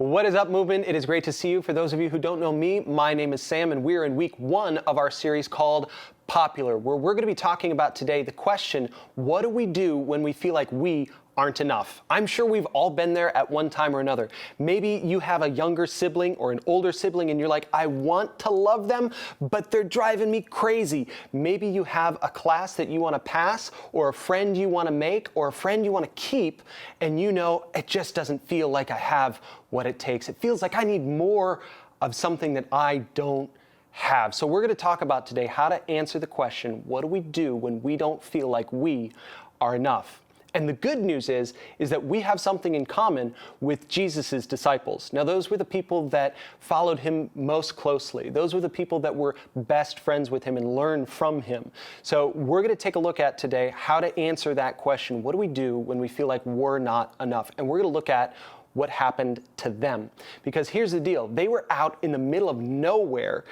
What is up, movement? It is great to see you. For those of you who don't know me, my name is Sam, and we're in week 1 of our series called Popular, where we're going to be talking about today the question, what do we do when we feel like we aren't enough? I'm sure we've all been there at one time or another. Maybe you have a younger sibling or an older sibling and you're like, I want to love them, but they're driving me crazy. Maybe you have a class that you want to pass, or a friend you want to make, or a friend you want to keep, and you know it just doesn't feel like I have what it takes. It feels like I need more of something that I don't have. So we're going to talk about today how to answer the question, what do we do when we don't feel like we are enough? And the good news is that we have something in common with Jesus' disciples. Now, those were the people that followed him most closely. Those were the people that were best friends with him and learned from him. So we're going to take a look at today how to answer that question. What do we do when we feel like we're not enough? And we're going to look at what happened to them. Because here's the deal. They were out in the middle of nowhere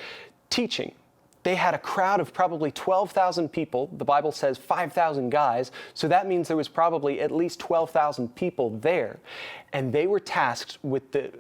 teaching. They had a crowd of probably 12,000 people. The Bible says 5,000 guys. So that means there was probably at least 12,000 people there. And they were tasked with the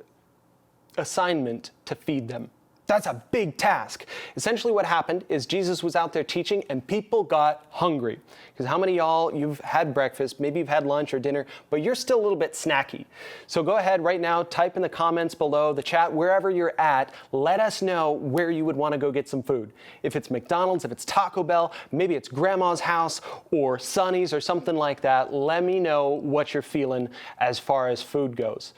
assignment to feed them. That's a big task. Essentially what happened is Jesus was out there teaching and people got hungry. Because how many of y'all, you've had breakfast, maybe you've had lunch or dinner, but you're still a little bit snacky. So go ahead right now, type in the comments below, the chat, wherever you're at, let us know where you would want to go get some food. If it's McDonald's, if it's Taco Bell, maybe it's Grandma's house or Sonny's or something like that, let me know what you're feeling as far as food goes.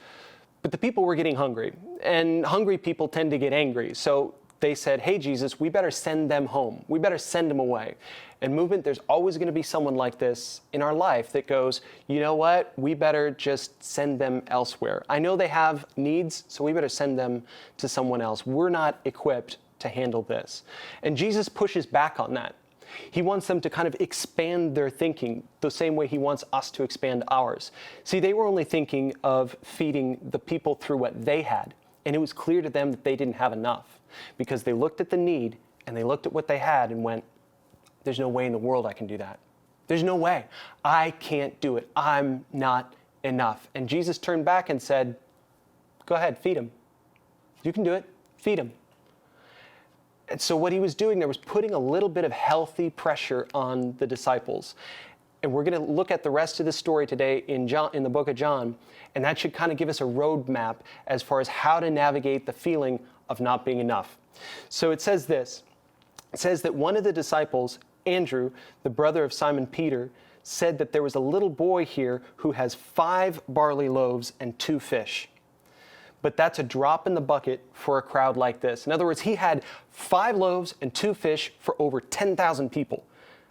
But the people were getting hungry, and hungry people tend to get angry. So they said, hey, Jesus, we better send them home. We better send them away. And movement, there's always going to be someone like this in our life that goes, you know what? We better just send them elsewhere. I know they have needs, so we better send them to someone else. We're not equipped to handle this. And Jesus pushes back on that. He wants them to kind of expand their thinking the same way he wants us to expand ours. See, they were only thinking of feeding the people through what they had. And it was clear to them that they didn't have enough because they looked at the need and they looked at what they had and went, there's no way in the world I can do that. There's no way. I can't do it. I'm not enough. And Jesus turned back and said, go ahead, feed them. You can do it. Feed them. And so what he was doing there was putting a little bit of healthy pressure on the disciples. And we're going to look at the rest of the story today in the book of John. And that should kind of give us a roadmap as far as how to navigate the feeling of not being enough. So it says this. It says that one of the disciples, Andrew, the brother of Simon Peter, said that there was a little boy here who has 5 barley loaves and 2 fish. But that's a drop in the bucket for a crowd like this. In other words, he had 5 loaves and 2 fish for over 10,000 people.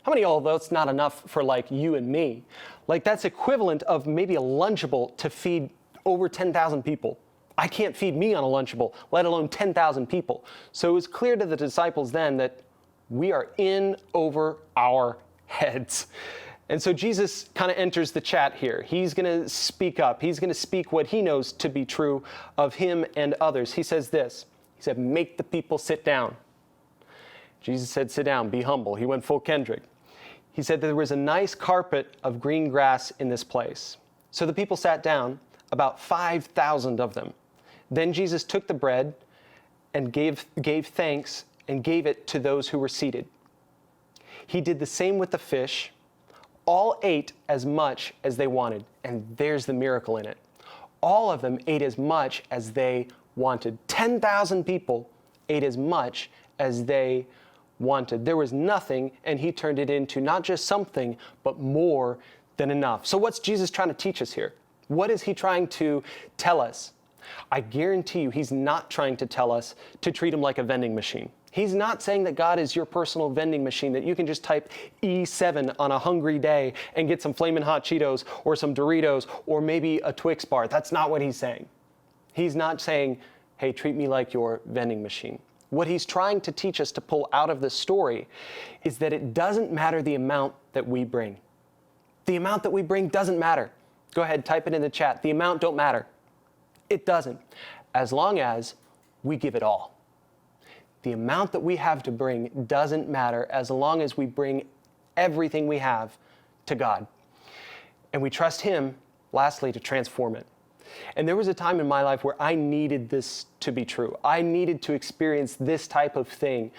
How many of y'all, though, it's not enough for like you and me? Like that's equivalent of maybe a Lunchable to feed over 10,000 people. I can't feed me on a Lunchable, let alone 10,000 people. So it was clear to the disciples then that we are in over our heads. And so Jesus kind of enters the chat here. He's going to speak up. He's going to speak what he knows to be true of him and others. He says this. He said, make the people sit down. Jesus said, sit down, be humble. He went full Kendrick. He said that there was a nice carpet of green grass in this place. So the people sat down, about 5,000 of them. Then Jesus took the bread and gave thanks and gave it to those who were seated. He did the same with the fish. All ate as much as they wanted, and there's the miracle in it. All of them ate as much as they wanted. 10,000 people ate as much as they wanted. There was nothing, and he turned it into not just something, but more than enough. So what's Jesus trying to teach us here? What is he trying to tell us? I guarantee you he's not trying to tell us to treat him like a vending machine. He's not saying that God is your personal vending machine, that you can just type E7 on a hungry day and get some Flamin' Hot Cheetos or some Doritos or maybe a Twix bar. That's not what he's saying. He's not saying, hey, treat me like your vending machine. What he's trying to teach us to pull out of this story is that it doesn't matter the amount that we bring. The amount that we bring doesn't matter. Go ahead, type it in the chat. The amount don't matter. It doesn't, as long as we give it all. The amount that we have to bring doesn't matter as long as we bring everything we have to God. And we trust him, lastly, to transform it. And there was a time in my life where I needed this to be true. I needed to experience this type of thing.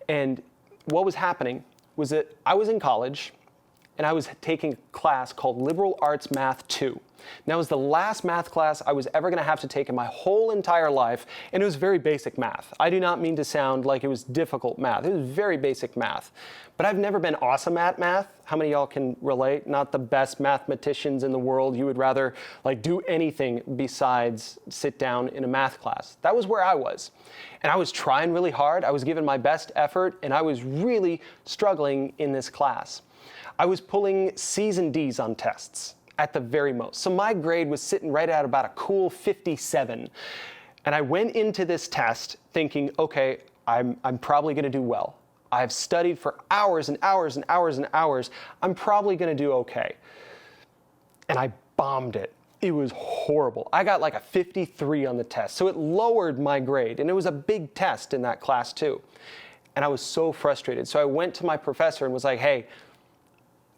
And what was happening was that I was in college and I was taking a class called Liberal Arts Math 2. Now, it was the last math class I was ever going to have to take in my whole entire life, and it was very basic math. I do not mean to sound like it was difficult math. It was very basic math. But I've never been awesome at math. How many of y'all can relate? Not the best mathematicians in the world. You would rather do anything besides sit down in a math class. That was where I was. And I was trying really hard. I was giving my best effort, and I was really struggling in this class. I was pulling C's and D's on tests at the very most. So my grade was sitting right at about a cool 57. And I went into this test thinking, okay, I'm probably gonna do well. I've studied for hours and hours and hours and hours. I'm probably gonna do okay. And I bombed it. It was horrible. I got like a 53 on the test. So it lowered my grade. And it was a big test in that class too. And I was so frustrated. So I went to my professor and was like, hey,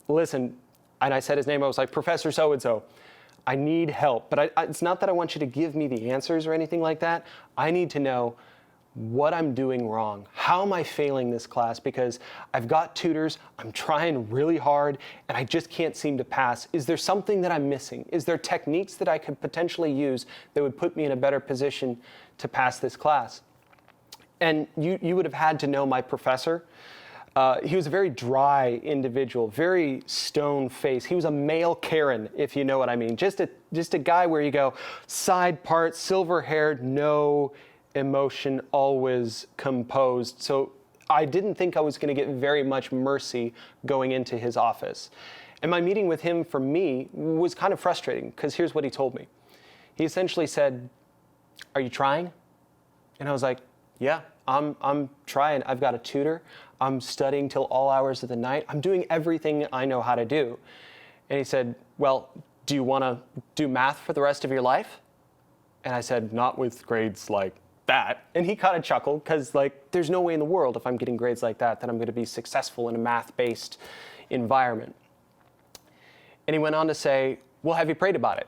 listen, and I said his name, I was like, Professor so-and-so, I need help. But it's not that I want you to give me the answers or anything like that. I need to know what I'm doing wrong. How am I failing this class? Because I've got tutors, I'm trying really hard, and I just can't seem to pass. Is there something that I'm missing? Is there techniques that I could potentially use that would put me in a better position to pass this class? And you would have had to know my professor. He was a very dry individual, very stone face. He was a male Karen, if you know what I mean. Just a guy where you go, side part, silver haired, no emotion, always composed. So I didn't think I was going to get very much mercy going into his office. And my meeting with him, for me, was kind of frustrating, because here's what he told me. He essentially said, are you trying? And I was like, yeah, I'm trying. I've got a tutor. I'm studying till all hours of the night. I'm doing everything I know how to do. And he said, well, do you want to do math for the rest of your life? And I said, not with grades like that. And he kind of chuckled, because there's no way in the world, if I'm getting grades like that I'm going to be successful in a math-based environment. And he went on to say, well, have you prayed about it?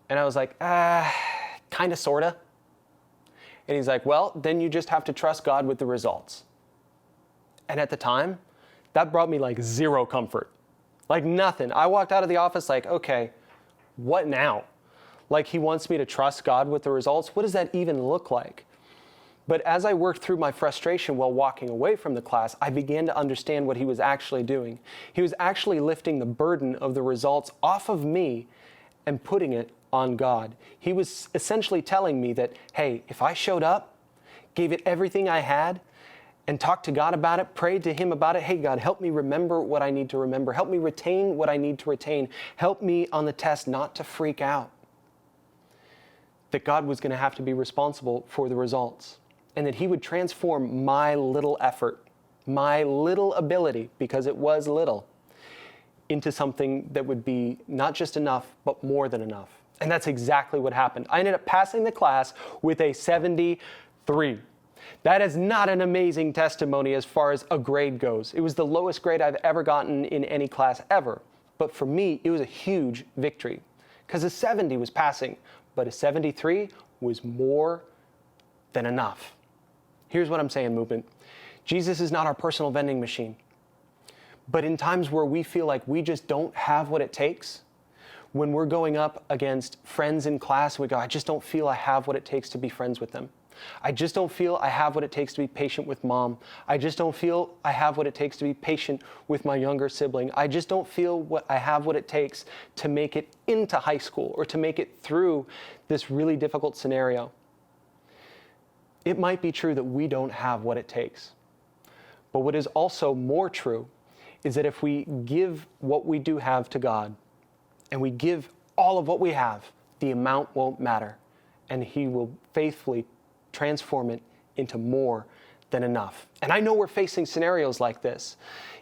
And I was like, kind of, sort of. And he's like, well, then you just have to trust God with the results. And at the time, that brought me zero comfort. Nothing. I walked out of the office okay, what now? He wants me to trust God with the results? What does that even look like? But as I worked through my frustration while walking away from the class, I began to understand what he was actually doing. He was actually lifting the burden of the results off of me and putting it on God. He was essentially telling me that, hey, if I showed up, gave it everything I had, and talked to God about it, prayed to him about it, hey, God, help me remember what I need to remember. Help me retain what I need to retain. Help me on the test not to freak out. That God was going to have to be responsible for the results, and that he would transform my little effort, my little ability, because it was little, into something that would be not just enough, but more than enough. And that's exactly what happened. I ended up passing the class with a 73. That is not an amazing testimony as far as a grade goes. It was the lowest grade I've ever gotten in any class ever. But for me, it was a huge victory, because a 70 was passing, but a 73 was more than enough. Here's what I'm saying, movement. Jesus is not our personal vending machine. But in times where we feel like we just don't have what it takes, when we're going up against friends in class, we go, I just don't feel I have what it takes to be friends with them. I just don't feel I have what it takes to be patient with mom. I just don't feel I have what it takes to be patient with my younger sibling. I just don't feel I have what it takes to make it into high school or to make it through this really difficult scenario. It might be true that we don't have what it takes. But what is also more true is that if we give what we do have to God, and we give all of what we have, the amount won't matter, and he will faithfully transform it into more than enough. And I know we're facing scenarios like this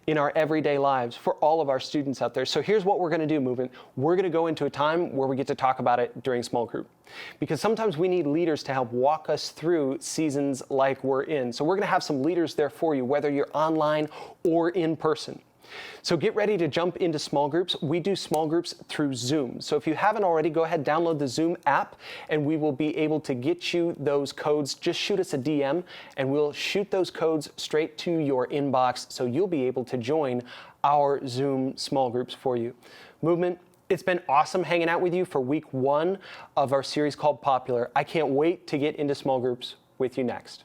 in our everyday lives for all of our students out there. So here's what we're going to do, Movement. We're going to go into a time where we get to talk about it during small group, because sometimes we need leaders to help walk us through seasons like we're in. So we're going to have some leaders there for you, whether you're online or in person. So get ready to jump into small groups. We do small groups through Zoom. So if you haven't already, go ahead, download the Zoom app, and we will be able to get you those codes. Just shoot us a DM, and we'll shoot those codes straight to your inbox, so you'll be able to join our Zoom small groups for you. Movement, it's been awesome hanging out with you for week 1 of our series called Popular. I can't wait to get into small groups with you next.